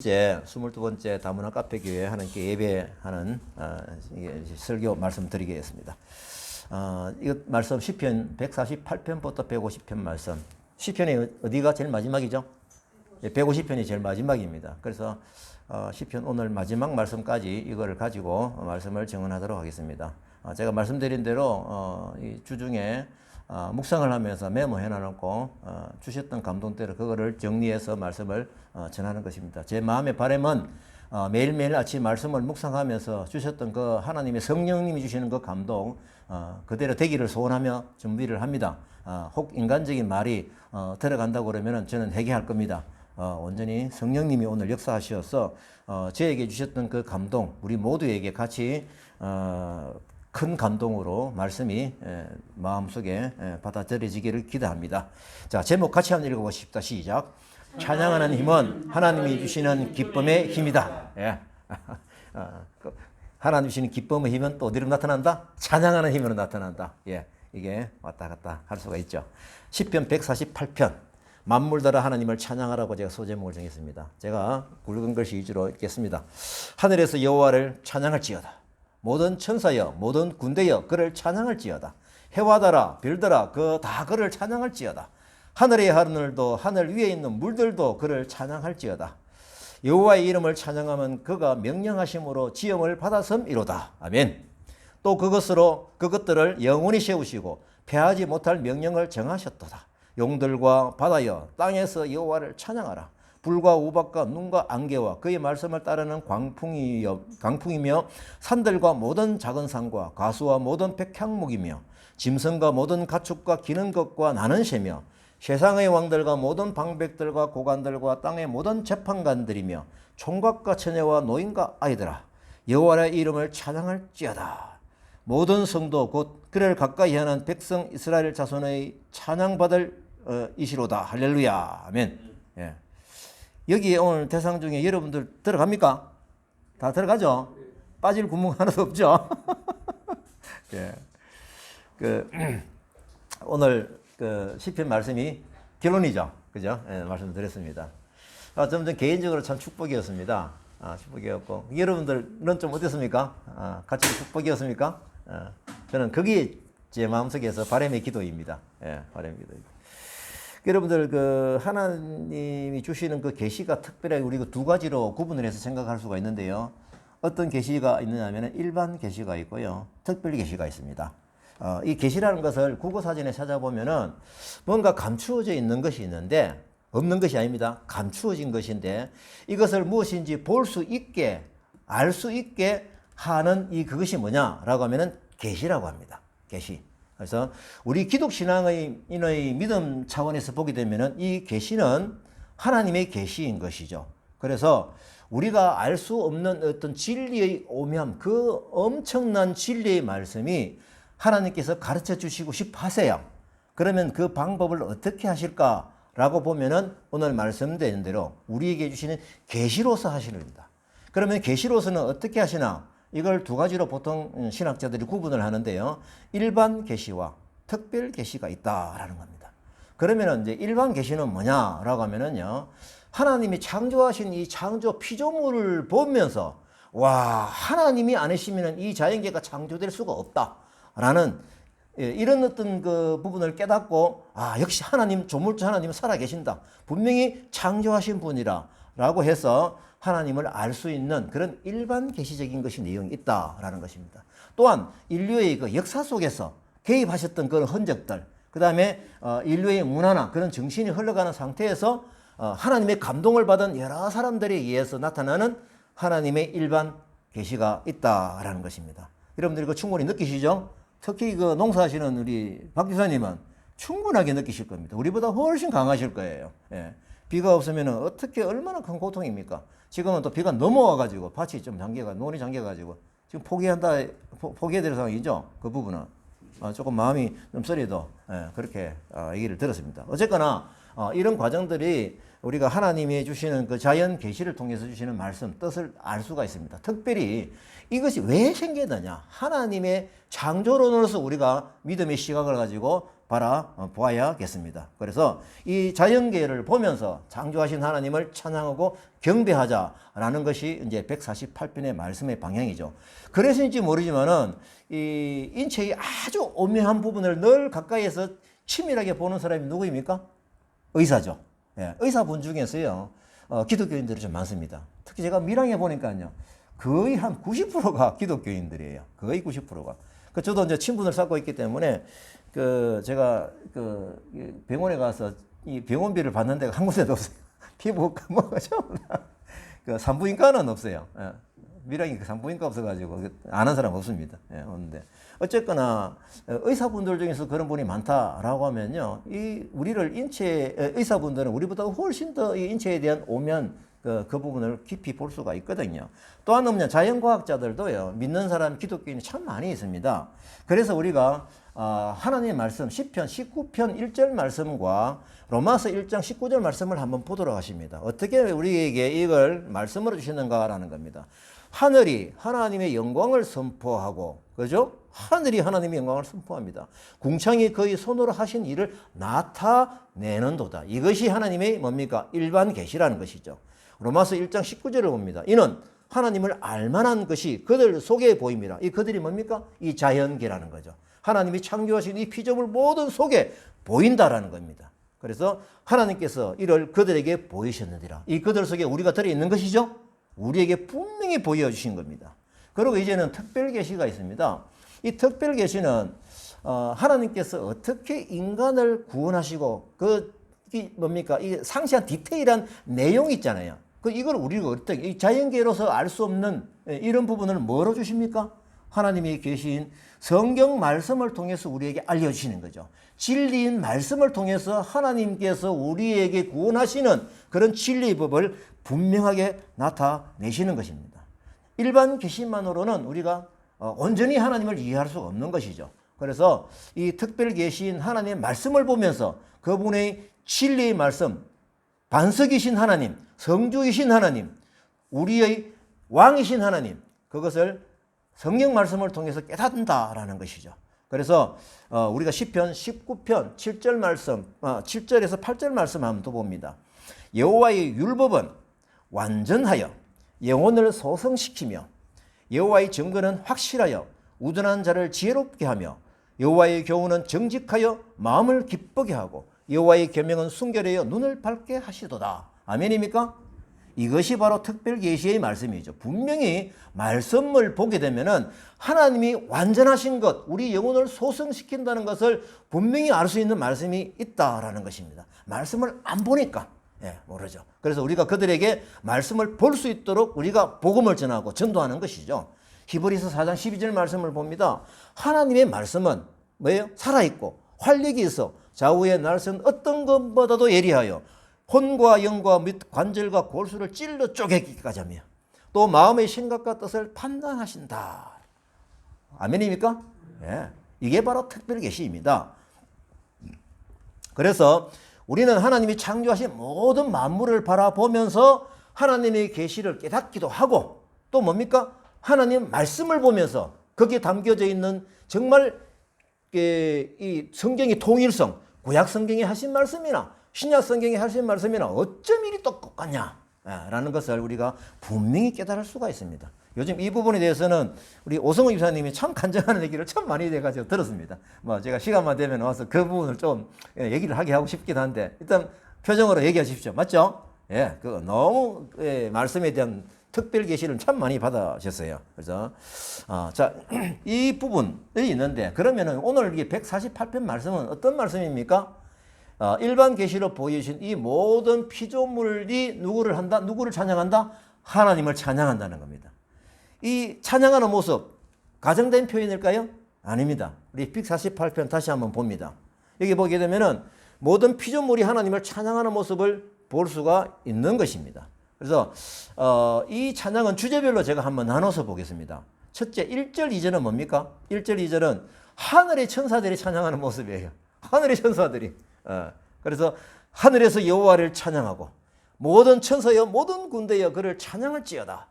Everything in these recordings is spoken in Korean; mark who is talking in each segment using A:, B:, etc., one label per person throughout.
A: 이제 22번째 다문화 카페교회 하나님께 예배하는 설교 말씀 드리겠습니다. 이거 말씀 시편 148편부터 150편 말씀. 시편이 어디가 제일 마지막이죠? 150편이 제일 마지막입니다. 그래서 시편 오늘 마지막 말씀까지 이거를 가지고 말씀을 증언하도록 하겠습니다. 제가 말씀드린 대로 이 주중에 묵상을 하면서 메모해 놔놓고 주셨던 감동대로 그거를 정리해서 말씀을 전하는 것입니다. 제 마음의 바람은 매일매일 아침 말씀을 묵상하면서 주셨던 그 하나님의 성령님이 주시는 그 감동 그대로 되기를 소원하며 준비를 합니다. 혹 인간적인 말이 들어간다고 그러면 저는 회개할 겁니다. 온전히 성령님이 오늘 역사하셔서 저에게 주셨던 그 감동 우리 모두에게 같이 큰 감동으로 말씀이 마음속에 받아들여지기를 기도합니다. 자, 제목 같이 한번 읽어보십시다. 시작. 찬양하는 힘은 하나님이 주시는 기쁨의 힘이다. 예. 하나님 주시는 기쁨의 힘은 또 어디로 나타난다? 찬양하는 힘으로 나타난다. 예. 이게 왔다 갔다 할 수가 있죠. 시편 148편 만물들아 하나님을 찬양하라고 제가 소제목을 정했습니다. 제가 굵은 글씨 위주로 읽겠습니다. 하늘에서 여호와를 찬양할지어다. 모든 천사여 모든 군대여 그를 찬양할지어다. 해와 달아 별들아 그 다 그를 찬양할지어다. 하늘의 하늘도 하늘 위에 있는 물들도 그를 찬양할지어다. 여호와의 이름을 찬양하면 그가 명령하심으로 지음을 받았음이로다. 아멘. 또 그것들을 영원히 세우시고 패하지 못할 명령을 정하셨도다. 용들과 바다여 땅에서 여호와를 찬양하라. 불과 우박과 눈과 안개와 그의 말씀을 따르는 강풍이며 산들과 모든 작은 산과 가수와 모든 백향목이며 짐승과 모든 가축과 기는 것과 나는 새며 세상의 왕들과 모든 방백들과 고관들과 땅의 모든 재판관들이며 총각과 처녀와 노인과 아이들아 여호와의 이름을 찬양할지어다. 모든 성도 곧 그를 가까이 하는 백성 이스라엘 자손의 찬양받을 이시로다. 할렐루야. 아멘. 예. 여기 오늘 대상 중에 여러분들 들어갑니까? 다 들어가죠? 빠질 구멍 하나도 없죠? 예. 오늘 시편 말씀이 결론이죠. 그죠? 예, 말씀드렸습니다. 좀 개인적으로 참 축복이었습니다. 축복이었고. 여러분들은 좀 어땠습니까? 같이 축복이었습니까? 저는 그게 제 마음속에서 바람의 기도입니다. 예, 바람의 기도입니다. 여러분들 하나님이 주시는 그 계시가 특별하게 우리 두 가지로 구분을 해서 생각할 수가 있는데요. 어떤 계시가 있느냐면 일반 계시가 있고요. 특별 계시가 있습니다. 이 계시라는 것을 국어사전에 찾아보면은 뭔가 감추어져 있는 것이 있는데 없는 것이 아닙니다. 감추어진 것인데 이것을 무엇인지 볼 수 있게 알 수 있게 하는 그것이 뭐냐라고 하면은 계시라고 합니다. 계시. 그래서 우리 기독신앙의 믿음 차원에서 보게 되면은 이 계시는 하나님의 계시인 것이죠. 그래서 우리가 알 수 없는 어떤 진리의 오묘함, 그 엄청난 진리의 말씀이 하나님께서 가르쳐 주시고 싶어 하세요. 그러면 그 방법을 어떻게 하실까라고 보면은 오늘 말씀드린 대로 우리에게 주시는 계시로서 하시는 겁니다. 그러면 계시로서는 어떻게 하시나? 이걸 두 가지로 보통 신학자들이 구분을 하는데요. 일반 계시와 특별 계시가 있다라는 겁니다. 그러면 이제 일반 계시는 뭐냐라고 하면은요. 하나님이 창조하신 이 창조 피조물을 보면서 와, 하나님이 아니시면은 이 자연계가 창조될 수가 없다라는 이런 어떤 그 부분을 깨닫고 역시 조물주 하나님은 살아계신다. 분명히 창조하신 분이라라고 해서 하나님을 알 수 있는 그런 일반 계시적인 것이 내용이 있다라는 것입니다. 또한 인류의 그 역사 속에서 개입하셨던 그런 흔적들, 그 다음에 인류의 문화나 그런 정신이 흘러가는 상태에서 하나님의 감동을 받은 여러 사람들에 의해서 나타나는 하나님의 일반 계시가 있다라는 것입니다. 여러분들이 그 충분히 느끼시죠? 특히 그 농사하시는 우리 박 지사님은 충분하게 느끼실 겁니다. 우리보다 훨씬 강하실 거예요. 예. 비가 없으면 어떻게 얼마나 큰 고통입니까? 지금은 또 비가 넘어와가지고 밭이 좀 논이 잠겨가지고 지금 포기해야 될 상황이죠. 그 부분은 조금 마음이 좀 쓰리도 그렇게 얘기를 들었습니다. 어쨌거나 이런 과정들이 우리가 하나님이 주시는 그 자연 계시를 통해서 주시는 말씀 뜻을 알 수가 있습니다. 특별히 이것이 왜 생기느냐? 하나님의 창조론으로서 우리가 믿음의 시각을 가지고 바라보아야겠습니다. 그래서 이 자연계를 보면서 창조하신 하나님을 찬양하고 경배하자라는 것이 이제 148편의 말씀의 방향이죠. 그래서인지 모르지만은 이 인체의 아주 오묘한 부분을 늘 가까이에서 치밀하게 보는 사람이 누구입니까? 의사죠. 예, 의사분 중에서요, 기독교인들이 좀 많습니다. 특히 제가 밀양에 보니까요, 거의 한 90%가 기독교인들이에요. 거의 90%가. 저도 이제 친분을 쌓고 있기 때문에 제가 병원에 가서 이 병원비를 받는 데가 한 군데도 없어요. 피부과 뭐죠? 산부인과는 없어요. 예. 밀양이 산부인과 없어가지고 아는 사람 없습니다. 예, 없는데 어쨌거나 의사분들 중에서 그런 분이 많다라고 하면요, 이 우리를 의사분들은 우리보다 훨씬 더 이 인체에 대한 오면 그 부분을 깊이 볼 수가 있거든요. 또 하나는 자연과학자들도요, 믿는 사람 기독교인이 참 많이 있습니다. 그래서 우리가 하나님의 말씀 10편 19편 1절 말씀과 로마서 1장 19절 말씀을 한번 보도록 하십니다. 어떻게 우리에게 이걸 말씀으로 주시는가라는 겁니다. 하늘이 하나님의 영광을 선포하고, 그죠? 하늘이 하나님의 영광을 선포합니다. 궁창이 그의 손으로 하신 일을 나타내는도다. 이것이 하나님의 뭡니까? 일반 계시라는 것이죠. 로마서 1장 19절을 봅니다. 이는 하나님을 알만한 것이 그들 속에 보입니다. 이 그들이 뭡니까? 이 자연계라는 거죠. 하나님이 창조하신 이 피조물 모든 속에 보인다라는 겁니다. 그래서 하나님께서 이를 그들에게 보이셨느니라. 이 그들 속에 우리가 들어있는 것이죠. 우리에게 분명히 보여주신 겁니다. 그리고 이제는 특별계시가 있습니다. 이 특별계시는 하나님께서 어떻게 인간을 구원하시고 뭡니까? 이 상세한 디테일한 내용이 있잖아요. 이걸 우리가 어떻게 이 자연계로서 알 수 없는 이런 부분을 뭐로 주십니까? 하나님이 계신 성경 말씀을 통해서 우리에게 알려주시는 거죠. 진리인 말씀을 통해서 하나님께서 우리에게 구원하시는 그런 진리의 법을 분명하게 나타내시는 것입니다. 일반 계시만으로는 우리가 온전히 하나님을 이해할 수 없는 것이죠. 그래서 이 특별 계시인 하나님의 말씀을 보면서 그분의 진리의 말씀, 반석이신 하나님, 성주이신 하나님, 우리의 왕이신 하나님, 그것을 성경 말씀을 통해서 깨닫는다라는 것이죠. 그래서 우리가 시편 19편 7절 말씀, 7절에서 8절 말씀 한번 더 봅니다. 여호와의 율법은 완전하여 영혼을 소성시키며 여호와의 증거는 확실하여 우둔한 자를 지혜롭게 하며 여호와의 교훈은 정직하여 마음을 기쁘게 하고 여호와의 계명은 순결하여 눈을 밝게 하시도다. 아멘입니까? 이것이 바로 특별 계시의 말씀이죠. 분명히 말씀을 보게 되면은 하나님이 완전하신 것, 우리 영혼을 소성시킨다는 것을 분명히 알 수 있는 말씀이 있다라는 것입니다. 말씀을 안 보니까 모르죠. 그래서 우리가 그들에게 말씀을 볼 수 있도록 우리가 복음을 전하고 전도하는 것이죠. 히브리서 4장 12절 말씀을 봅니다. 하나님의 말씀은 뭐예요? 살아있고 활력이 있어 좌우의 날선 어떤 것보다도 예리하여 혼과 영과 및 관절과 골수를 찔러 쪼개기까지 하며 또 마음의 생각과 뜻을 판단하신다. 아멘입니까? 예, 이게 바로 특별 계시입니다. 그래서 우리는 하나님이 창조하신 모든 만물을 바라보면서 하나님의 계시를 깨닫기도 하고 또 뭡니까? 하나님 말씀을 보면서 거기에 담겨져 있는 정말 이 성경의 통일성, 구약 성경에 하신 말씀이나 신약 성경에 하신 말씀이나 어쩜 이리 똑같냐 라는 것을 우리가 분명히 깨달을 수가 있습니다. 요즘 이 부분에 대해서는 우리 오성호 집사님이 참 간증하는 얘기를 참 많이 돼가지고 들었습니다. 제가 시간만 되면 와서 그 부분을 좀 얘기를 하고 싶긴 한데 일단 표정으로 얘기하십시오. 맞죠? 예, 너무 말씀에 대한 특별 계시를 참 많이 받으셨어요. 그래서 자, 이 부분이 있는데 그러면은 오늘 이게 148편 말씀은 어떤 말씀입니까? 일반 계시로 보여주신 이 모든 피조물이 누구를 한다? 누구를 찬양한다? 하나님을 찬양한다는 겁니다. 이 찬양하는 모습 가정된 표현일까요? 아닙니다. 우리 148편 다시 한번 봅니다. 여기 보게 되면은 모든 피조물이 하나님을 찬양하는 모습을 볼 수가 있는 것입니다. 그래서 이 찬양은 주제별로 제가 한번 나눠서 보겠습니다. 첫째 1절 2절은 뭡니까? 1절 2절은 하늘의 천사들이 찬양하는 모습이에요. 하늘의 천사들이. 그래서 하늘에서 여호와를 찬양하고 모든 천사여 모든 군대여 그를 찬양할지어다.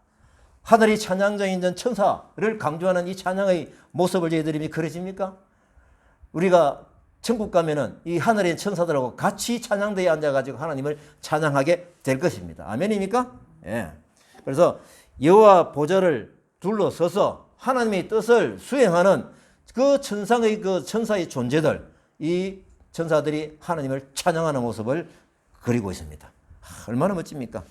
A: 하늘이 찬양자인 전 천사를 강조하는 이 찬양의 모습을 저희들이 그려집니까? 우리가 천국 가면은 이 하늘의 천사들하고 같이 찬양대에 앉아가지고 하나님을 찬양하게 될 것입니다. 아멘입니까? 예. 그래서 여호와 보좌를 둘러서서 하나님의 뜻을 수행하는 그 천사의 존재들, 이 천사들이 하나님을 찬양하는 모습을 그리고 있습니다. 얼마나 멋집니까?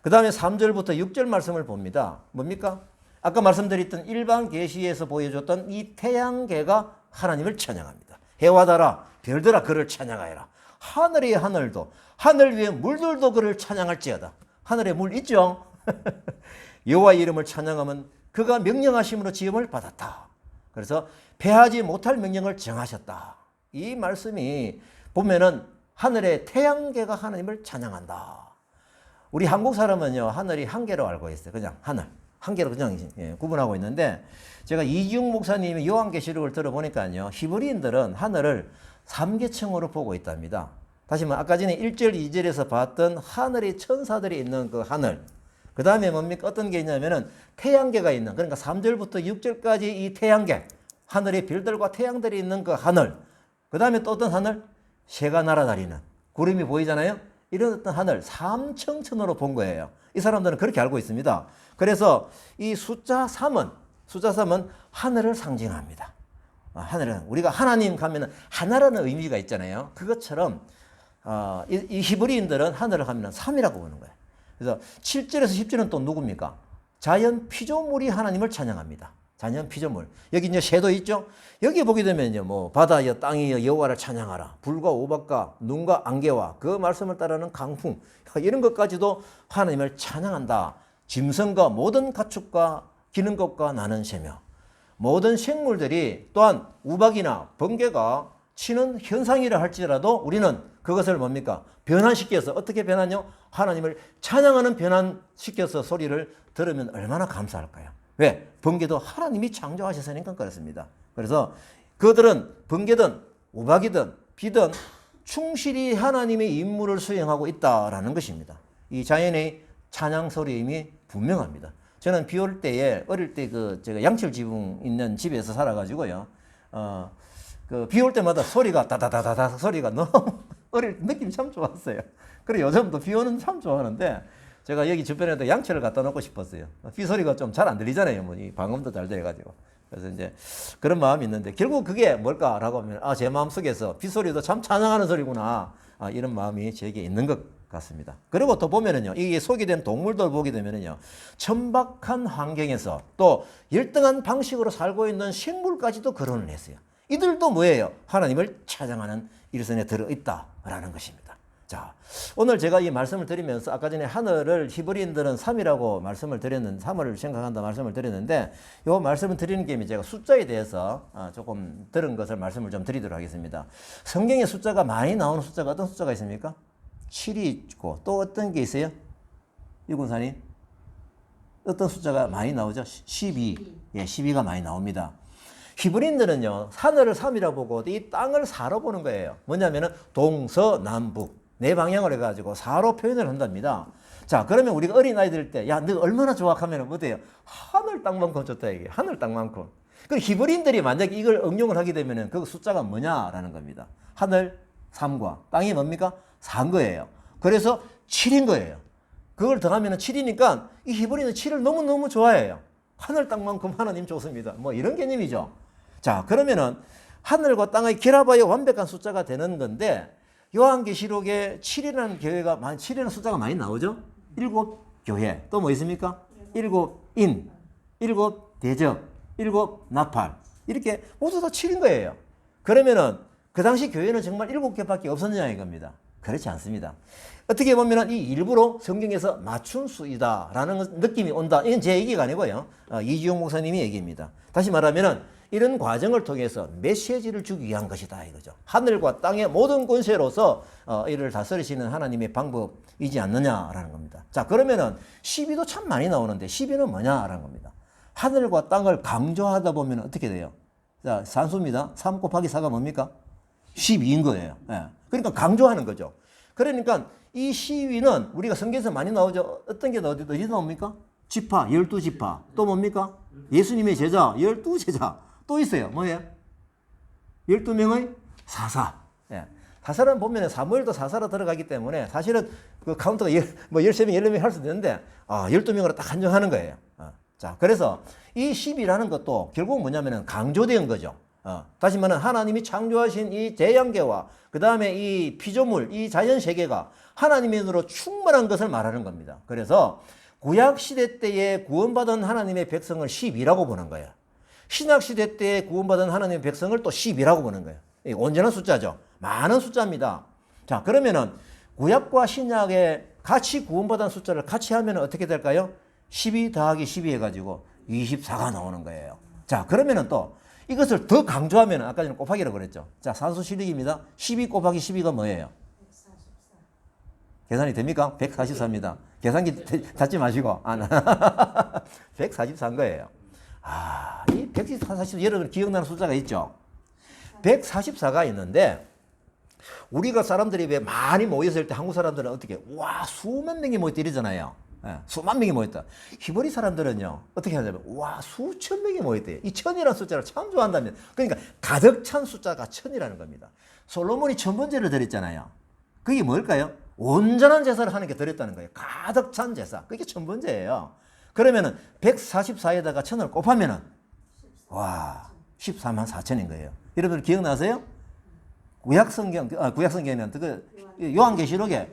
A: 그 다음에 3절부터 6절 말씀을 봅니다. 뭡니까? 아까 말씀드렸던 일반 계시에서 보여줬던 이 태양계가 하나님을 찬양합니다. 해와 달아 별들아 그를 찬양하여라. 하늘의 하늘도 하늘 위에 물들도 그를 찬양할지어다. 하늘에 물 있죠? 여호와의 이름을 찬양하면 그가 명령하심으로 지음을 받았다. 그래서 패하지 못할 명령을 정하셨다. 이 말씀이 보면은 하늘의 태양계가 하나님을 찬양한다. 우리 한국 사람은요, 하늘이 한 개로 알고 있어요. 그냥 하늘. 한 개로 그냥 구분하고 있는데, 제가 이지웅 목사님의 요한계시록을 들어보니까요, 히브리인들은 하늘을 3계층으로 보고 있답니다. 다시 말해, 아까 전에 1절, 2절에서 봤던 하늘의 천사들이 있는 그 하늘. 그 다음에 뭡니까? 어떤 게 있냐면은 태양계가 있는, 그러니까 3절부터 6절까지 이 태양계, 하늘의 별들과 태양들이 있는 그 하늘. 그 다음에 또 어떤 하늘? 새가 날아다니는, 구름이 보이잖아요? 이런 어떤 하늘, 삼청천으로 본 거예요. 이 사람들은 그렇게 알고 있습니다. 그래서 이 숫자 3은 하늘을 상징합니다. 하늘은, 우리가 하나님 가면은 하나라는 의미가 있잖아요. 그것처럼, 이 히브리인들은 하늘을 가면은 3이라고 보는 거예요. 그래서 7절에서 10절은 또 누굽니까? 자연 피조물이 하나님을 찬양합니다. 자연 피조물. 여기 이제 새도 있죠? 여기 보게 되면요, 뭐, 바다여, 땅이여, 여호와를 찬양하라. 불과 오박과 눈과 안개와 그 말씀을 따르는 강풍. 이런 것까지도 하나님을 찬양한다. 짐승과 모든 가축과 기는 것과 나는 새며. 모든 생물들이 또한 우박이나 번개가 치는 현상이라 할지라도 우리는 그것을 뭡니까? 변환시켜서, 어떻게 변하냐? 하나님을 찬양하는 변환시켜서 소리를 들으면 얼마나 감사할까요? 왜? 번개도 하나님이 창조하셨으니까 그렇습니다. 그래서 그들은 번개든 우박이든 비든 충실히 하나님의 임무를 수행하고 있다라는 것입니다. 이 자연의 찬양 소리의 의미 분명합니다. 저는 비 올 때에 어릴 때 제가 양철 지붕 있는 집에서 살아가지고요. 그 비 올 때마다 소리가 다다다다다 소리가 너무 어릴 때 느낌이 참 좋았어요. 그래 요즘도 비 오는 참 좋아하는데 제가 여기 주변에도 양철을 갖다 놓고 싶었어요. 비 소리가 좀 잘 안 들리잖아요. 뭐 이 방음도 잘 돼가지고. 그래서 이제 그런 마음이 있는데 결국 그게 뭘까라고 하면 제 마음 속에서 비 소리도 참 찬양하는 소리구나. 이런 마음이 제게 있는 것 같습니다. 그리고 또 보면은요, 이게 소개된 동물들 보게 되면은요, 천박한 환경에서 또 열등한 방식으로 살고 있는 식물까지도 거론을 했어요. 이들도 뭐예요? 하나님을 찬양하는 일선에 들어있다라는 것입니다. 자, 오늘 제가 이 말씀을 드리면서 아까 전에 하늘을 히브리인들은 3이라고 말씀을 드렸는데, 3을 생각한다 말씀을 드렸는데, 이 말씀을 드리는 게 제가 숫자에 대해서 조금 들은 것을 말씀을 좀 드리도록 하겠습니다. 성경에 숫자가 많이 나오는 숫자가 어떤 숫자가 있습니까? 7이 있고, 또 어떤 게 있어요? 유군사님? 어떤 숫자가 많이 나오죠? 12. 예, 12가 많이 나옵니다. 히브리인들은요, 하늘을 3이라고 보고 이 땅을 4로 보는 거예요. 뭐냐면은 동서남북. 네 방향을 해가지고 4로 표현을 한답니다. 자, 그러면 우리가 어린아이들 때, 야, 너 얼마나 좋아하면 어때요? 하늘 땅만큼 좋다, 이게. 하늘 땅만큼. 그 히브리인들이 만약에 이걸 응용을 하게 되면은 그 숫자가 뭐냐라는 겁니다. 하늘 3과 땅이 뭡니까? 4인 거예요. 그래서 7인 거예요. 그걸 더하면 7이니까 이 히브리는 7을 너무너무 좋아해요. 하늘 땅만큼 하나님 좋습니다. 뭐 이런 개념이죠. 자, 그러면은 하늘과 땅의 결합하여 완벽한 숫자가 되는 건데, 요한계시록에 7이라는 숫자가 많이 나오죠? 7교회. 또 뭐 있습니까? 7인, 7대적, 7나팔. 이렇게 모두 다 7인 거예요. 그러면은 그 당시 교회는 정말 7개밖에 없었느냐 이겁니다. 그렇지 않습니다. 어떻게 보면 이 일부러 성경에서 맞춘 수이다라는 느낌이 온다. 이건 제 얘기가 아니고요. 이지용 목사님이 얘기입니다. 다시 말하면은 이런 과정을 통해서 메시지를 주기 위한 것이다 이거죠. 하늘과 땅의 모든 권세로서 이를 다스리시는 하나님의 방법이지 않느냐라는 겁니다. 자, 그러면은 12도 참 많이 나오는데 12는 뭐냐라는 겁니다. 하늘과 땅을 강조하다 보면 어떻게 돼요? 자, 산수입니다. 3 곱하기 4가 뭡니까? 12인 거예요. 예. 그러니까 강조하는 거죠. 그러니까 이 12는 우리가 성경에서 많이 나오죠. 어떤 게 어디 나옵니까? 지파, 12지파. 또 뭡니까? 예수님의 제자, 12제자. 또 있어요. 뭐예요? 12명의 사사. 예. 사사는 보면 사무엘도 사사로 들어가기 때문에 사실은 그 카운터가 13명, 14명 할 수도 있는데 12명으로 딱 한정하는 거예요. 자, 그래서 이 10이라는 것도 결국 뭐냐면은 강조된 거죠. 다시 말하면 하나님이 창조하신 이 대양계와 그 다음에 이 피조물, 이 자연 세계가 하나님의 눈으로 충만한 것을 말하는 겁니다. 그래서 구약 시대 때에 구원받은 하나님의 백성을 10이라고 보는 거예요. 신약 시대 때에 구원받은 하나님의 백성을 또 10이라고 보는 거예요. 온전한 숫자죠. 많은 숫자입니다. 자, 그러면은 구약과 신약에 같이 구원받은 숫자를 같이 하면 어떻게 될까요? 12 더하기 12 해가지고 24가 나오는 거예요. 자, 그러면은 또 이것을 더 강조하면 아까 전에 곱하기라고 그랬죠. 자, 산수 실력입니다. 12 곱하기 12가 뭐예요? 144. 계산이 됩니까? 144입니다. 계산기 닫지 마시고. 144인 거예요. 이 144, 여러분 기억나는 숫자가 있죠? 144가 있는데 우리가 사람들이 왜 많이 모였을 때 한국 사람들은 어떻게 와 수만 명이 모였다 이러잖아요. 수만 명이 모였다. 히브리 사람들은요 어떻게 하냐면 와 수천 명이 모였대요. 이 천이라는 숫자를 참 좋아한다면 그러니까 가득 찬 숫자가 천이라는 겁니다. 솔로몬이 천번제를 드렸잖아요. 그게 뭘까요? 온전한 제사를 하는 게 드렸다는 거예요. 가득 찬 제사. 그게 천번제예요. 그러면은 144에다가 천을 곱하면은 와 14만 4천인 거예요. 여러분 기억나세요? 구약성경에는 그 요한계시록에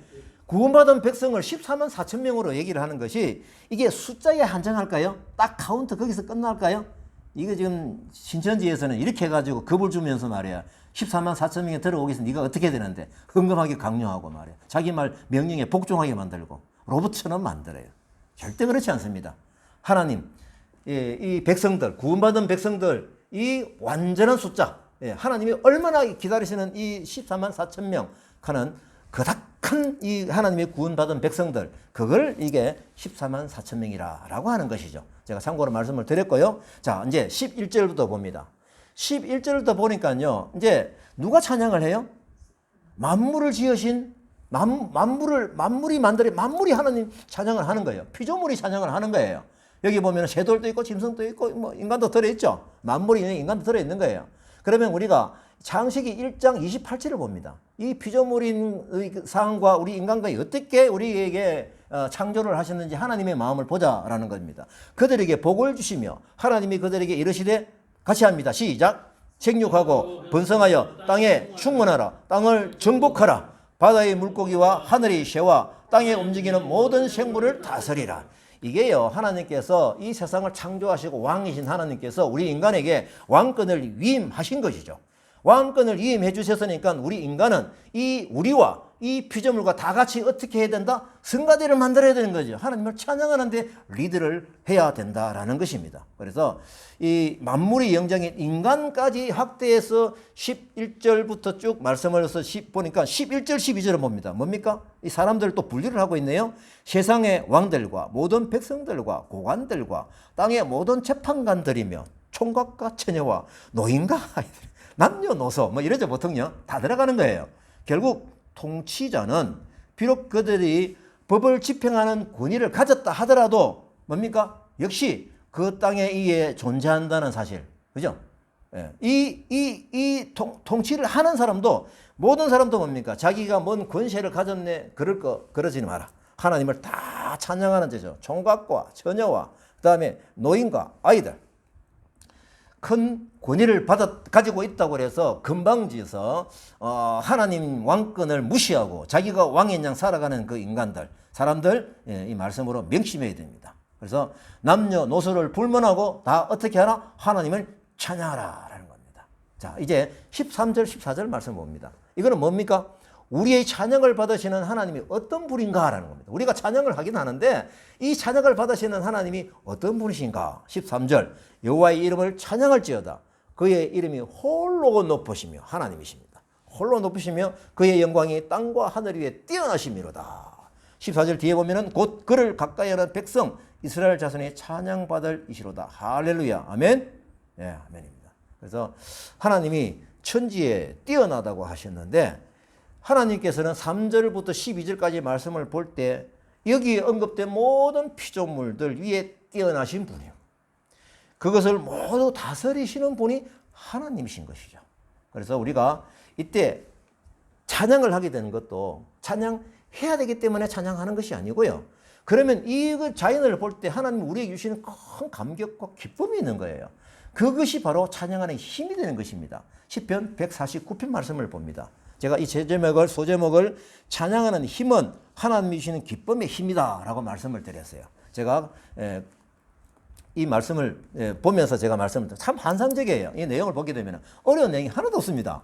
A: 구원받은 백성을 14만 4천 명으로 얘기를 하는 것이 이게 숫자에 한정할까요? 딱 카운트 거기서 끝날까요? 이거 지금 신천지에서는 이렇게 해가지고 겁을 주면서 말이야. 14만 4천 명이 들어오기 위해서 네가 어떻게 되는데 흥금하게 강요하고 말이야. 자기 말 명령에 복종하게 만들고 로봇처럼 만들어요. 절대 그렇지 않습니다. 하나님 이 백성들 구원받은 백성들 이 완전한 숫자 하나님이 얼마나 기다리시는 이 14만 4천 명 하는 그닥한 이 하나님의 구원받은 백성들 그걸 이게 14만 4천 명이라고 하는 것이죠. 제가 참고로 말씀을 드렸고요. 자 이제 11절부터 봅니다. 11절부터 보니까요. 이제 누가 찬양을 해요? 만물을 지으신 만물이 하나님 찬양을 하는 거예요. 피조물이 찬양을 하는 거예요. 여기 보면 새돌도 있고 짐승도 있고 뭐 인간도 들어있죠. 만물이 인간도 들어있는 거예요. 그러면 우리가 창세기 1장 28절을 봅니다. 이 피조물인 상황과 우리 인간과 어떻게 우리에게 창조를 하셨는지 하나님의 마음을 보자라는 겁니다. 그들에게 복을 주시며 하나님이 그들에게 이르시되 같이 합니다. 시작. 생육하고 번성하여 땅에 충만하라. 땅을 정복하라. 바다의 물고기와 하늘의 새와 땅에 움직이는 모든 생물을 다스리라. 이게요 하나님께서 이 세상을 창조하시고 왕이신 하나님께서 우리 인간에게 왕권을 위임하신 것이죠. 왕권을 위임해 주셨으니까 우리 인간은 우리와 이 피조물과 다 같이 어떻게 해야 된다? 성가대를 만들어야 되는 거죠. 하나님을 찬양하는데 리드를 해야 된다라는 것입니다. 그래서 이 만물의 영장인 인간까지 확대해서 11절부터 쭉 말씀을 해서 보니까 11절 12절을 봅니다. 뭡니까? 이 사람들 또 분류를 하고 있네요. 세상의 왕들과 모든 백성들과 고관들과 땅의 모든 재판관들이며 총각과 처녀와 노인과 아이들 남녀노소 뭐 이러죠. 보통요 다 들어가는 거예요. 결국 통치자는 비록 그들이 법을 집행하는 권위를 가졌다 하더라도 뭡니까? 역시 그 땅에 의해 존재한다는 사실. 그죠? 이 통치를 하는 사람도 모든 사람도 뭡니까? 자기가 뭔 권세를 가졌네 그러지 마라. 하나님을 다 찬양하는 자죠. 총각과 처녀와 그 다음에 노인과 아이들. 큰 권위를 가지고 있다고 해서 건방지어서 하나님 왕권을 무시하고 자기가 왕인 양 살아가는 그 인간들, 사람들 이 말씀으로 명심해야 됩니다. 그래서 남녀노소를 불문하고 다 어떻게 하라? 하나님을 찬양하라 라는 겁니다. 자 이제 13절 14절 말씀 봅니다. 이거는 뭡니까? 우리의 찬양을 받으시는 하나님이 어떤 분인가라는 겁니다. 우리가 찬양을 하긴 하는데 이 찬양을 받으시는 하나님이 어떤 분이신가? 13절 여호와의 이름을 찬양할지어다. 그의 이름이 홀로 높으시며 하나님이십니다. 홀로 높으시며 그의 영광이 땅과 하늘 위에 뛰어나심이로다. 14절 뒤에 보면은 곧 그를 가까이 하는 백성 이스라엘 자손이 찬양받을 이시로다. 할렐루야. 아멘. 예, 아멘입니다. 그래서 하나님이 천지에 뛰어나다고 하셨는데 하나님께서는 3절부터 12절까지 말씀을 볼 때 여기에 언급된 모든 피조물들 위에 뛰어나신 분이에요. 그것을 모두 다스리시는 분이 하나님이신 것이죠. 그래서 우리가 이때 찬양을 하게 되는 것도 찬양해야 되기 때문에 찬양하는 것이 아니고요. 그러면 이 자연을 볼 때 하나님 우리에게 주시는 큰 감격과 기쁨이 있는 거예요. 그것이 바로 찬양하는 힘이 되는 것입니다. 시편 149편 말씀을 봅니다. 제가 이 소제목을 찬양하는 힘은 하나님이 주시는 기쁨의 힘이다 라고 말씀을 드렸어요. 제가 이 말씀을 보면서 제가 말씀을 참 환상적이에요. 이 내용을 보게 되면 어려운 내용이 하나도 없습니다.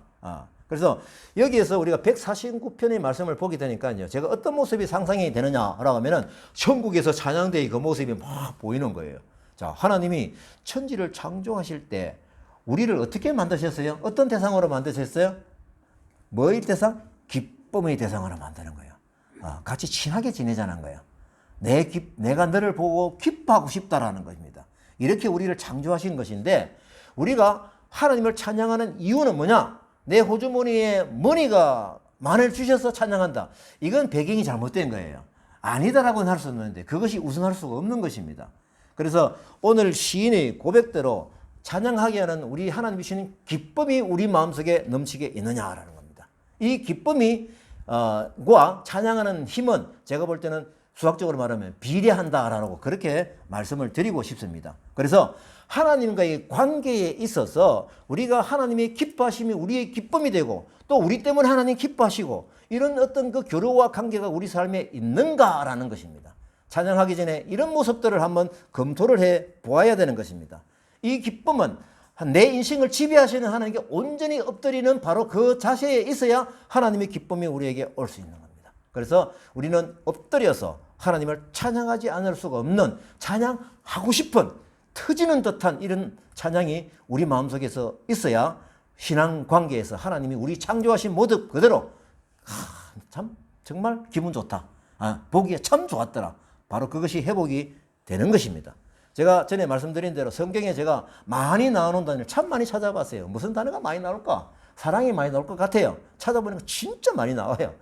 A: 그래서 여기에서 우리가 149편의 말씀을 보게 되니까요. 제가 어떤 모습이 상상이 되느냐라고 하면은 천국에서 찬양대의 그 모습이 막 보이는 거예요. 자, 하나님이 천지를 창조하실 때 우리를 어떻게 만드셨어요? 어떤 대상으로 만드셨어요? 뭐의 대상? 기쁨의 대상으로 만드는 거예요. 같이 친하게 지내자는 거예요. 내가 너를 보고 기뻐하고 싶다라는 것입니다. 이렇게 우리를 창조하신 것인데 우리가 하나님을 찬양하는 이유는 뭐냐? 내 호주머니에 머니가 만을 주셔서 찬양한다. 이건 배경이 잘못된 거예요. 아니다라고는 할 수 없는데 그것이 우선할 수가 없는 것입니다. 그래서 오늘 시인의 고백대로 찬양하게 하는 우리 하나님이 주시는 기쁨이 우리 마음속에 넘치게 있느냐라는 겁니다. 이 기쁨이 과 찬양하는 힘은 제가 볼 때는 수학적으로 말하면 비례한다라고 그렇게 말씀을 드리고 싶습니다. 그래서 하나님과의 관계에 있어서 우리가 하나님의 기뻐하심이 우리의 기쁨이 되고 또 우리 때문에 하나님 기뻐하시고 이런 어떤 그 교류와 관계가 우리 삶에 있는가라는 것입니다. 찬양하기 전에 이런 모습들을 한번 검토를 해 보아야 되는 것입니다. 이 기쁨은 내 인생을 지배하시는 하나님께 온전히 엎드리는 바로 그 자세에 있어야 하나님의 기쁨이 우리에게 올 수 있는 겁니다. 그래서 우리는 엎드려서 하나님을 찬양하지 않을 수가 없는 찬양하고 싶은 터지는 듯한 이런 찬양이 우리 마음속에서 있어야 신앙 관계에서 하나님이 우리 창조하신 모습 그대로 참 정말 기분 좋다. 보기에 참 좋았더라. 바로 그것이 회복이 되는 것입니다. 제가 전에 말씀드린 대로 성경에 제가 많이 나오는 단어를 참 많이 찾아봤어요. 무슨 단어가 많이 나올까? 사랑이 많이 나올 것 같아요. 찾아보니까 진짜 많이 나와요.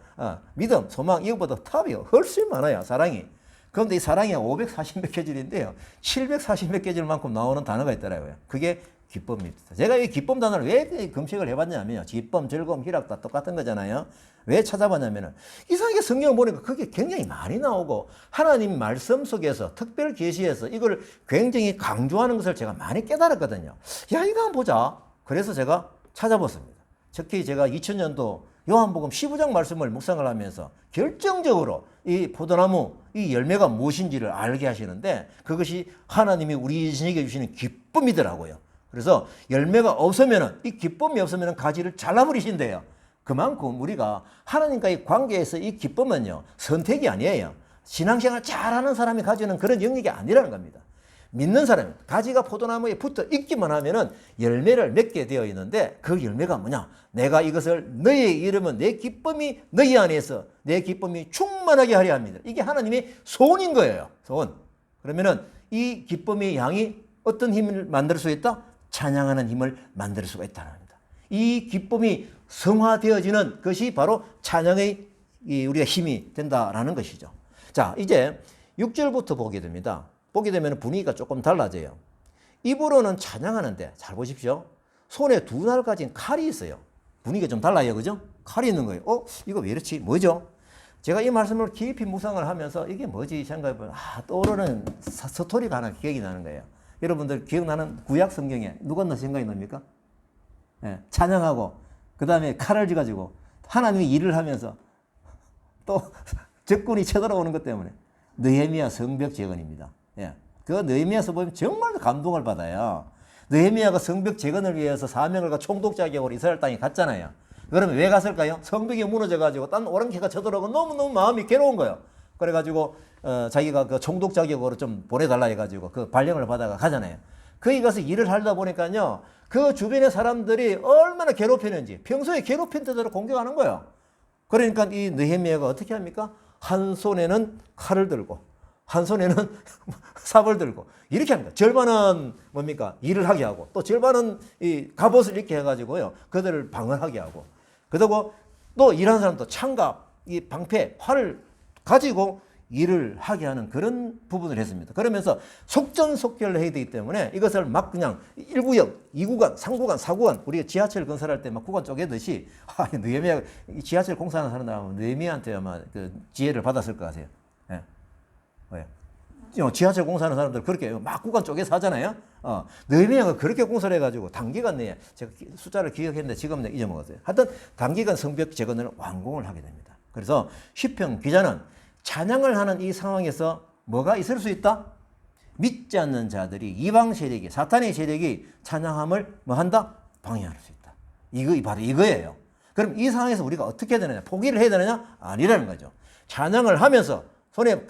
A: 믿음, 소망 이것보다 탑이 훨씬 많아요. 사랑이. 그런데 이 사랑이 540몇 개 줄인데요. 740몇 개 줄만큼 나오는 단어가 있더라고요. 그게 기쁨입니다. 제가 이 기쁨 단어를 왜 검색을 해봤냐면요. 기쁨, 즐거움, 희락 다 똑같은 거잖아요. 왜 찾아봤냐면은 이상하게 성경을 보니까 그게 굉장히 많이 나오고 하나님 말씀 속에서 특별 계시에서 이걸 굉장히 강조하는 것을 제가 많이 깨달았거든요. 야, 이거 한번 보자. 그래서 제가 찾아봤습니다. 특히 제가 2000년도 요한복음 15장 말씀을 묵상을 하면서 결정적으로 이 포도나무 이 열매가 무엇인지를 알게 하시는데 그것이 하나님이 우리 인생에게 주시는 기쁨이더라고요. 그래서 열매가 없으면은 이 기쁨이 없으면은 가지를 잘라버리신대요. 그만큼 우리가 하나님과의 관계에서 이 기쁨은요 선택이 아니에요. 신앙생활 잘하는 사람이 가지는 그런 영역이 아니라는 겁니다. 믿는 사람이 가지가 포도나무에 붙어 있기만 하면은 열매를 맺게 되어 있는데 그 열매가 뭐냐? 내가 이것을 너희에게 이르면 내 기쁨이 너희 안에서 내 기쁨이 충만하게 하려 합니다. 이게 하나님의 소원인 거예요. 소원. 그러면은 이 기쁨의 양이 어떤 힘을 만들 수 있다? 찬양하는 힘을 만들 수가 있다는 겁니다. 이 기쁨이 성화되어지는 것이 바로 찬양의 우리가 힘이 된다라는 것이죠. 자, 이제 6절부터 보게 됩니다. 보게 되면 분위기가 조금 달라져요. 입으로는 찬양하는데 잘 보십시오. 손에 두 날 가진 칼이 있어요. 분위기가 좀 달라요. 그죠? 칼이 있는 거예요. 이거 왜 이렇지? 뭐죠? 제가 이 말씀을 깊이 묵상을 하면서 이게 뭐지? 생각해보면 떠오르는 스토리가 하나 기억이 나는 거예요. 여러분들 기억나는 구약 성경에 누가 생각이 납니까? 예, 찬양하고 그 다음에 칼을 쥐가지고 하나님이 일을 하면서 또 적군이 쳐들어오는 것 때문에 느헤미야 성벽 재건입니다. 예, 그 느헤미야서 보면 정말 감동을 받아요. 느헤미야가 성벽 재건을 위해서 사명을 갖고 총독 자격으로 이스라엘 땅에 갔잖아요. 그러면 왜 갔을까요? 성벽이 무너져가지고 딴 오랑캐가 쳐들어오고 너무너무 마음이 괴로운 거예요. 그래가지고 자기가 그 총독 자격으로 좀 보내달라 해가지고 그 발령을 받아가 가잖아요. 거기 가서 일을 하다 보니까요. 그 주변의 사람들이 얼마나 괴롭히는지 평소에 괴롭힌 대로 공격하는 거예요. 그러니까 이 느헤미야가 어떻게 합니까? 한 손에는 칼을 들고 한 손에는 삽을 들고 이렇게 합니다. 절반은 뭡니까? 일을 하게 하고 또 절반은 이 갑옷을 입게 해가지고요. 그들을 방어하게 하고 그리고 또 일하는 사람도 창갑, 이 방패, 활을 가지고 일을 하게 하는 그런 부분을 했습니다. 그러면서 속전속결을 해야 되기 때문에 이것을 막 그냥 1구역, 2구간, 3구간, 4구간 우리가 지하철 건설할 때 막 구간 쪼개듯이 느헤미야 지하철 공사하는 사람들하고 느헤미야한테 아마 그 지혜를 받았을 것 같아요. 예. 왜? 지하철 공사하는 사람들 그렇게 막 구간 쪼개서 하잖아요. 느헤미야가 그렇게 공사를 해가지고 단기간 내에 제가 숫자를 기억했는데 지금 내가 잊어먹었어요. 하여튼 단기간 성벽 재건을 완공을 하게 됩니다. 그래서 시편 기자는 찬양을 하는 이 상황에서 뭐가 있을 수 있다? 믿지 않는 자들이 이방 세력이 사탄의 세력이 찬양함을 뭐 한다? 방해할 수 있다. 이거 바로 이거예요. 그럼 이 상황에서 우리가 어떻게 해야 되느냐? 포기를 해야 되느냐? 아니라는 거죠. 찬양을 하면서 손에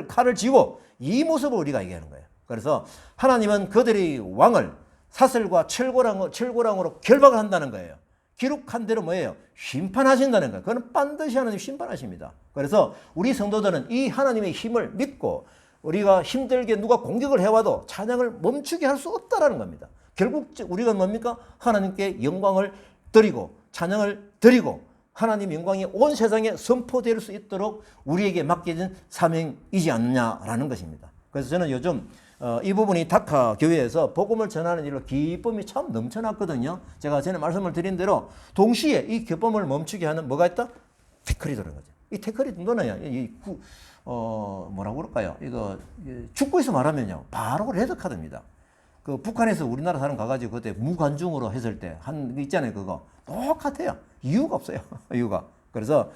A: 칼을 쥐고 이 모습을 우리가 얘기하는 거예요. 그래서 하나님은 그들의 왕을 사슬과 철고랑으로 결박을 한다는 거예요. 기록한 대로 뭐예요? 심판하신다는 거예요. 그건 반드시 하나님 심판하십니다. 그래서 우리 성도들은 이 하나님의 힘을 믿고 우리가 힘들게 누가 공격을 해와도 찬양을 멈추게 할 수 없다라는 겁니다. 결국 우리가 뭡니까? 하나님께 영광을 드리고 찬양을 드리고 하나님 영광이 온 세상에 선포될 수 있도록 우리에게 맡겨진 사명이지 않느냐라는 것입니다. 그래서 저는 요즘 이 부분이 다카 교회에서 복음을 전하는 일로 기쁨이 참 넘쳐났거든요. 제가 전에 말씀을 드린 대로 동시에 이 기쁨을 멈추게 하는 뭐가 있다? 태클이 들어간 거죠. 이 태클이 뭐냐요? 뭐라고 그럴까요? 이거 축구에서 말하면요, 바로 레드카드입니다. 그 북한에서 우리나라 사람 가가지고 그때 무관중으로 했을 때 한 있잖아요, 그거 똑같아요. 이유가 없어요. 이유가. 그래서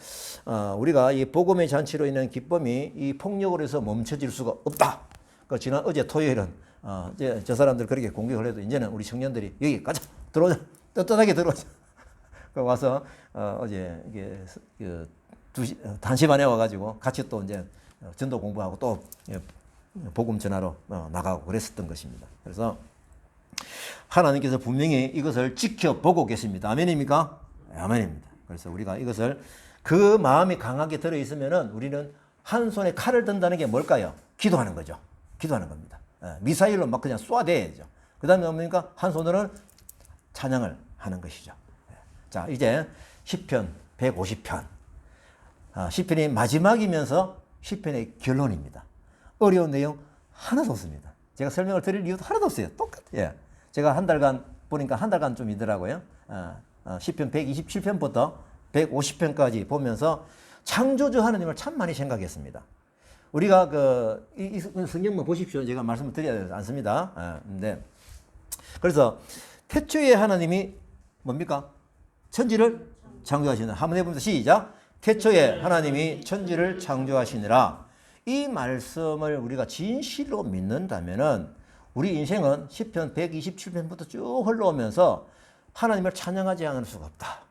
A: 우리가 이 복음의 잔치로 인한 기쁨이 이 폭력으로 해서 멈춰질 수가 없다. 그 지난 어제 토요일은 이제 저 사람들 그렇게 공격을 해도 이제는 우리 청년들이 여기 가자 들어오자 떳떳하게 들어오자. 그 와서 어제 이게 그 2시 반에 와가지고 같이 또 이제 전도 공부하고 또 복음 전하러 나가고 그랬었던 것입니다. 그래서 하나님께서 분명히 이것을 지켜보고 계십니다. 아멘입니까? 아멘입니다. 그래서 우리가 이것을 그 마음이 강하게 들어있으면은 우리는 한 손에 칼을 든다는 게 뭘까요? 기도하는 거죠. 기도하는 겁니다. 미사일로 막 그냥 쏘아대야죠. 그 다음에 뭡니까? 한 손으로는 찬양을 하는 것이죠. 자, 이제 시편 150편. 시편이 마지막이면서 시편의 결론입니다. 어려운 내용 하나도 없습니다. 제가 설명을 드릴 이유도 하나도 없어요. 똑같아요. 제가 한 달간 보니까 한 달간 좀 있더라고요. 시편 127편부터 150편까지 보면서 창조주 하나님을 참 많이 생각했습니다. 우리가 이 성경만 보십시오. 제가 말씀을 드려야 않습니다. 그래서 태초에 하나님이 뭡니까? 천지를 창조하시는. 한번 해봅니다. 시작. 태초에 하나님이 천지를 창조하시니라. 이 말씀을 우리가 진실로 믿는다면은 우리 인생은 시편 127편부터 쭉 흘러오면서 하나님을 찬양하지 않을 수가 없다.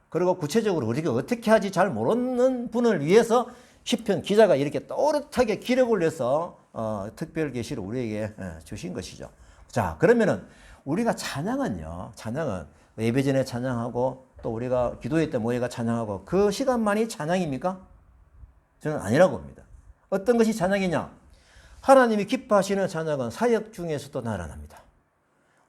A: 그리고 구체적으로 우리가 어떻게 하지 잘 모르는 분을 위해서 시편 기자가 이렇게 또렷하게 기록을 해서 특별 계시를 우리에게 주신 것이죠. 자, 그러면은 우리가 찬양은 예배 전에 찬양하고 또 우리가 기도회 때 모여가 찬양하고 그 시간만이 찬양입니까? 저는 아니라고 봅니다. 어떤 것이 찬양이냐? 하나님이 기뻐하시는 찬양은 사역 중에서도 나타납니다.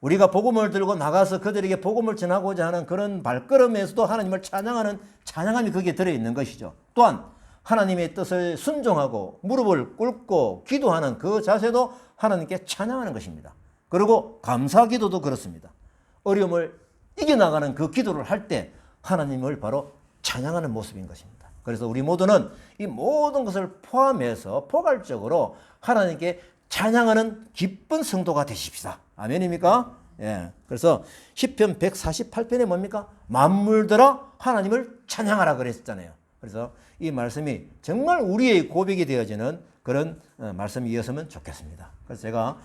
A: 우리가 복음을 들고 나가서 그들에게 복음을 전하고자 하는 그런 발걸음에서도 하나님을 찬양하는 찬양함이 거기에 들어있는 것이죠. 또한 하나님의 뜻을 순종하고 무릎을 꿇고 기도하는 그 자세도 하나님께 찬양하는 것입니다. 그리고 감사 기도도 그렇습니다. 어려움을 이겨나가는 그 기도를 할 때 하나님을 바로 찬양하는 모습인 것입니다. 그래서 우리 모두는 이 모든 것을 포함해서 포괄적으로 하나님께 찬양하는 기쁜 성도가 되십시다. 아멘입니까? 예. 그래서 시편 148편에 뭡니까? 만물들아 하나님을 찬양하라 그랬잖아요. 그래서 이 말씀이 정말 우리의 고백이 되어지는 그런 말씀이었으면 좋겠습니다. 그래서 제가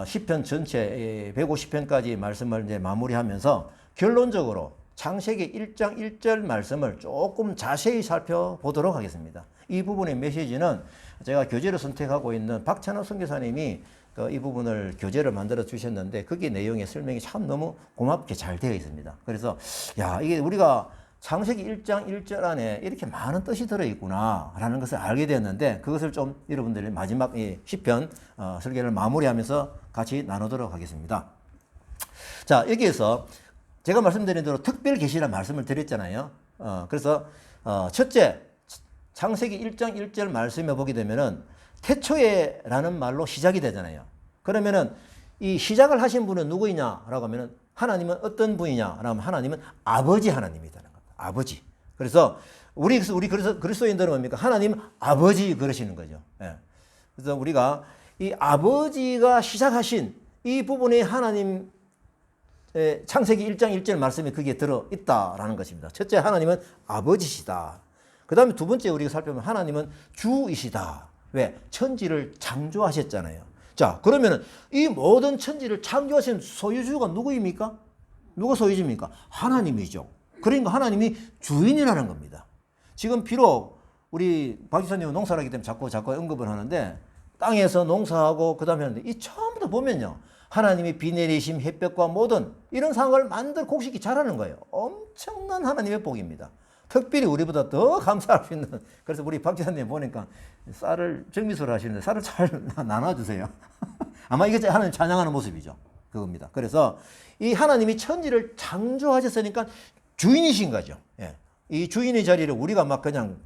A: 시편 전체 150편까지 말씀을 이제 마무리하면서 결론적으로 창세기 1장 1절 말씀을 조금 자세히 살펴보도록 하겠습니다. 이 부분의 메시지는 제가 교재를 선택하고 있는 박찬호 선교사님이 이 부분을 교재를 만들어 주셨는데 거기 내용의 설명이 참 너무 고맙게 잘 되어 있습니다. 그래서 이게 우리가 창세기 1장 1절 안에 이렇게 많은 뜻이 들어있구나 라는 것을 알게 되었는데 그것을 좀 여러분들이 마지막 이 시편 설계를 마무리하면서 같이 나누도록 하겠습니다. 자, 여기에서 제가 말씀드린 대로 특별 계시란 말씀을 드렸잖아요. 그래서 첫째 창세기 1장 1절 말씀에 보게 되면은 태초에라는 말로 시작이 되잖아요. 그러면은 이 시작을 하신 분은 누구이냐라고 하면은 하나님은 어떤 분이냐라고 하면 하나님은 아버지 하나님이라는 겁니다. 아버지. 그래서 그래서 그리스도인들은 뭡니까? 하나님 아버지 그러시는 거죠. 예. 그래서 우리가 이 아버지가 시작하신 이 부분에 하나님 창세기 1장 1절 말씀이 거기에 들어있다라는 것입니다. 첫째, 하나님은 아버지시다. 그 다음에 두 번째 우리가 살펴보면 하나님은 주이시다. 왜? 천지를 창조하셨잖아요. 자, 그러면은 이 모든 천지를 창조하신 소유주가 누구입니까? 누가 소유주입니까? 하나님이죠. 그러니까 하나님이 주인이라는 겁니다. 지금 비록 우리 박 기사님은 농사를 하기 때문에 자꾸 언급을 하는데 땅에서 농사하고 그 다음에 하는데 이 처음부터 보면요. 하나님이 비 내리심, 햇볕과 모든 이런 상황을 만들 곡식이 자라는 거예요. 엄청난 하나님의 복입니다. 특별히 우리보다 더 감사할 수 있는. 그래서 우리 박 기사님 보니까 쌀을 정미소를 하시는데 쌀을 잘 나눠주세요. 아마 이게 하나님 찬양하는 모습이죠. 그겁니다. 그래서 이 하나님이 천지를 창조하셨으니까 주인이신 거죠. 예. 이 주인의 자리를 우리가 막 그냥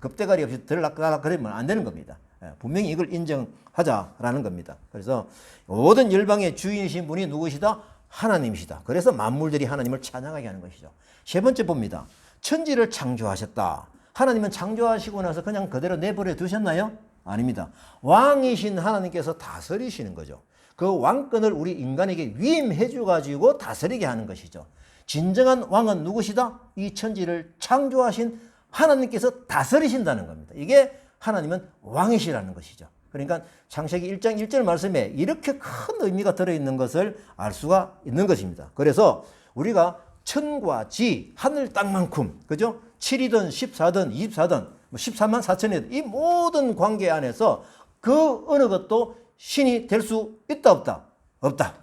A: 겁대가리 없이 들락가락 그러면 안 되는 겁니다. 예. 분명히 이걸 인정하자라는 겁니다. 그래서 모든 열방의 주인이신 분이 누구시다? 하나님이시다. 그래서 만물들이 하나님을 찬양하게 하는 것이죠. 세 번째 봅니다. 천지를 창조하셨다. 하나님은 창조하시고 나서 그냥 그대로 내버려 두셨나요? 아닙니다. 왕이신 하나님께서 다스리시는 거죠. 그 왕권을 우리 인간에게 위임해 주가지고 다스리게 하는 것이죠. 진정한 왕은 누구시다? 이 천지를 창조하신 하나님께서 다스리신다는 겁니다. 이게 하나님은 왕이시라는 것이죠. 그러니까 창세기 1장 1절 말씀에 이렇게 큰 의미가 들어있는 것을 알 수가 있는 것입니다. 그래서 우리가 천과 지, 하늘 땅만큼, 그죠? 7이든 14든 24든 14만 4천이든 이 모든 관계 안에서 그 어느 것도 신이 될 수 있다 없다? 없다.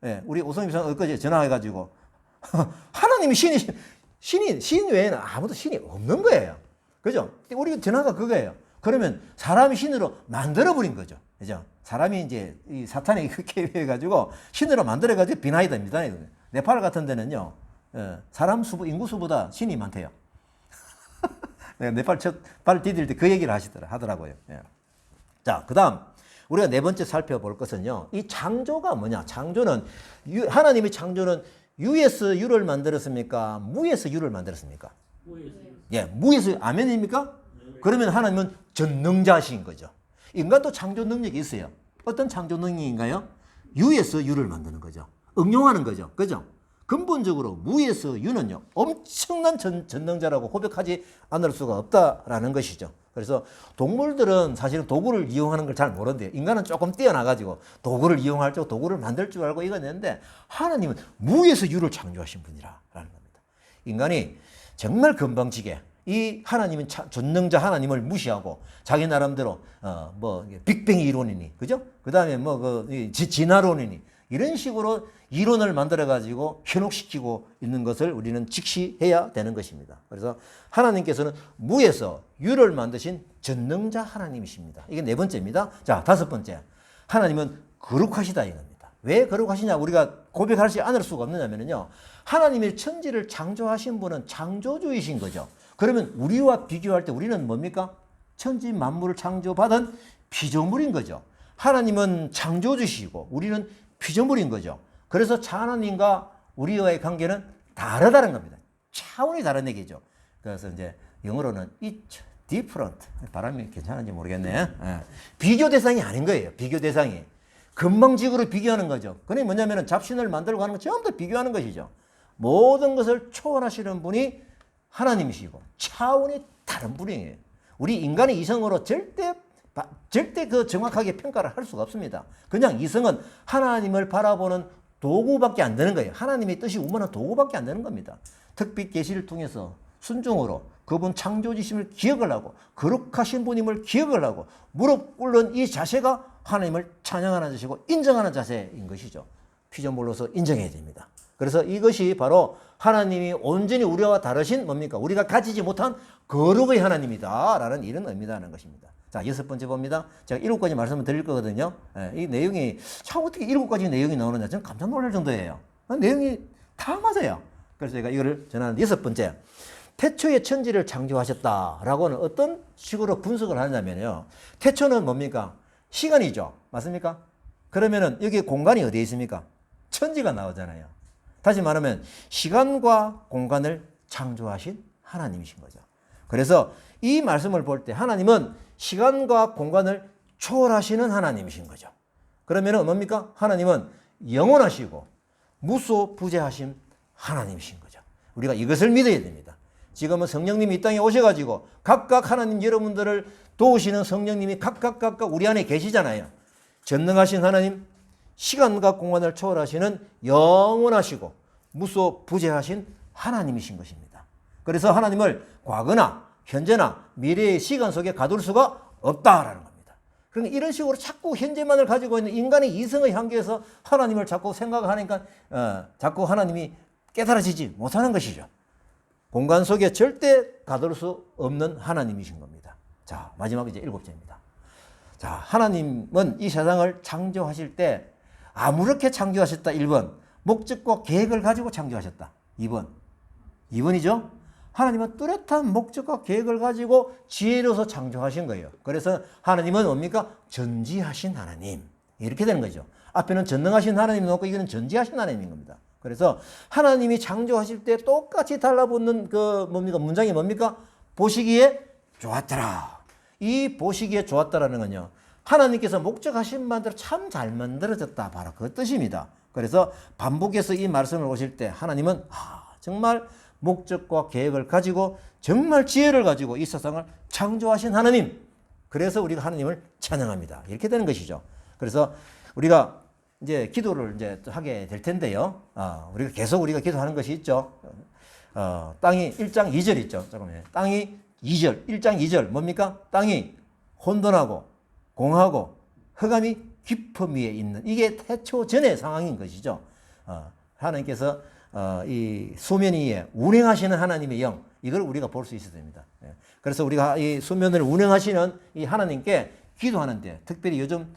A: 예, 우리 오성희 집사님 엊그제 전화해가지고 하나님이 신 외에는 아무도 신이 없는 거예요. 그죠? 우리 전화가 그거예요. 그러면 사람이 신으로 만들어버린 거죠. 그죠? 사람이 이제 이 사탄이 그렇게 해가지고 신으로 만들어가지고 비나이다. 네팔 같은 데는요, 사람 인구 수보다 신이 많대요. 네팔 첫 발 디딜 때 그 얘기를 하더라고요. 예. 자, 그 다음, 우리가 네 번째 살펴볼 것은요, 이 창조가 뭐냐? 창조는, 하나님의 창조는 유에서 유를 만들었습니까? 무에서 유를 만들었습니까? 무에서. 예, 무에서 아멘입니까? 네. 그러면 하나님은 전능자신 거죠. 인간도 창조 능력이 있어요. 어떤 창조 능력인가요? 유에서 유를 만드는 거죠. 응용하는 거죠. 그죠? 근본적으로 무에서 유는요, 엄청난 전능자라고 고백하지 않을 수가 없다라는 것이죠. 그래서 동물들은 사실은 도구를 이용하는 걸 잘 모르는데요. 인간은 조금 뛰어나가지고 도구를 이용할 줄, 도구를 만들 줄 알고 이거냈는데 하나님은 무에서 유를 창조하신 분이라는 겁니다. 인간이 정말 건방지게 이 하나님은 전능자 하나님을 무시하고 자기 나름대로 빅뱅 이론이니, 그죠? 그 다음에 진화론이니 이런 식으로 이론을 만들어가지고 현혹시키고 있는 것을 우리는 직시해야 되는 것입니다. 그래서 하나님께서는 무에서 유를 만드신 전능자 하나님이십니다. 이게 네 번째입니다. 자, 다섯 번째. 하나님은 거룩하시다 이겁니다. 왜 거룩하시냐 우리가 고백하지 않을 수가 없느냐면요. 하나님의 천지를 창조하신 분은 창조주이신 거죠. 그러면 우리와 비교할 때 우리는 뭡니까? 천지 만물을 창조받은 피조물인 거죠. 하나님은 창조주시고 우리는 피조물인 거죠. 그래서 하나님과 우리와의 관계는 다르다는 겁니다. 차원이 다른 얘기죠. 그래서 이제 영어로는 it's different. 발음이 괜찮은지 모르겠네. 예. 비교 대상이 아닌 거예요. 비교 대상이. 금방직으로 비교하는 거죠. 그게 뭐냐면 잡신을 만들고 하는 거 전부 다 비교하는 것이죠. 모든 것을 초월하시는 분이 하나님이시고 차원이 다른 분이에요. 우리 인간의 이성으로 절대 그 정확하게 평가를 할 수가 없습니다. 그냥 이성은 하나님을 바라보는 도구밖에 안 되는 거예요. 하나님의 뜻이 우만한 도구밖에 안 되는 겁니다. 특빛 계시를 통해서 순종으로 그분 창조지심을 기억을 하고 거룩하신 분임을 기억을 하고 무릎 꿇는 이 자세가 하나님을 찬양하는 자세고 인정하는 자세인 것이죠. 피조물로서 인정해야 됩니다. 그래서 이것이 바로 하나님이 온전히 우리와 다르신 뭡니까? 우리가 가지지 못한 거룩의 하나님이다 라는 이런 의미라는 것입니다. 자, 여섯 번째 봅니다. 제가 7가지 말씀을 드릴 거거든요. 이 내용이 참 어떻게 7가지 내용이 나오느냐 저는 깜짝 놀랄 정도예요. 내용이 다 맞아요. 그래서 제가 이거를 전하는 여섯 번째. 태초에 천지를 창조하셨다라고는 어떤 식으로 분석을 하냐면요. 태초는 뭡니까? 시간이죠. 맞습니까? 그러면은 여기 공간이 어디에 있습니까? 천지가 나오잖아요. 다시 말하면 시간과 공간을 창조하신 하나님이신 거죠. 그래서 이 말씀을 볼 때 하나님은 시간과 공간을 초월하시는 하나님이신 거죠. 그러면은 뭡니까? 하나님은 영원하시고 무소부재하신 하나님이신 거죠. 우리가 이것을 믿어야 됩니다. 지금은 성령님이 이 땅에 오셔가지고 각각 하나님 여러분들을 도우시는 성령님이 각각 우리 안에 계시잖아요. 전능하신 하나님, 시간과 공간을 초월하시는 영원하시고 무소부재하신 하나님이신 것입니다. 그래서 하나님을 과거나 현재나 미래의 시간 속에 가둘 수가 없다라는 겁니다. 그러니까 이런 식으로 자꾸 현재만을 가지고 있는 인간의 이성의 한계에서 하나님을 자꾸 생각하니까 자꾸 하나님이 깨달아지지 못하는 것이죠. 공간 속에 절대 가둘 수 없는 하나님이신 겁니다. 자, 마지막 이제 7째입니다. 자, 하나님은 이 세상을 창조하실 때 아무렇게 창조하셨다. 1번. 목적과 계획을 가지고 창조하셨다. 2번이죠. 하나님은 뚜렷한 목적과 계획을 가지고 지혜로서 창조하신 거예요. 그래서 하나님은 뭡니까? 전지하신 하나님. 이렇게 되는 거죠. 앞에는 전능하신 하나님 놓고 이거는 전지하신 하나님인 겁니다. 그래서 하나님이 창조하실 때 똑같이 달라붙는 문장이 뭡니까? 보시기에 좋았더라. 이 보시기에 좋았다라는 건요. 하나님께서 목적하신 바대로 참 잘 만들어졌다. 바로 그 뜻입니다. 그래서 반복해서 이 말씀을 보실 때 하나님은 정말 목적과 계획을 가지고 정말 지혜를 가지고 이 세상을 창조하신 하나님. 그래서 우리가 하나님을 찬양합니다. 이렇게 되는 것이죠. 그래서 우리가 이제 기도를 이제 하게 될 텐데요. 우리가 계속 기도하는 것이 있죠. 땅이 1장 2절 있죠. 잠깐만요. 땅이 2절, 1장 2절 뭡니까? 땅이 혼돈하고 공하고 흑암이 깊음 위에 있는 이게 태초 전의 상황인 것이죠. 하나님께서 이 수면 위에 운행하시는 하나님의 영 이걸 우리가 볼 수 있어야 됩니다. 그래서 우리가 이 수면을 운행하시는 이 하나님께 기도하는데 특별히 요즘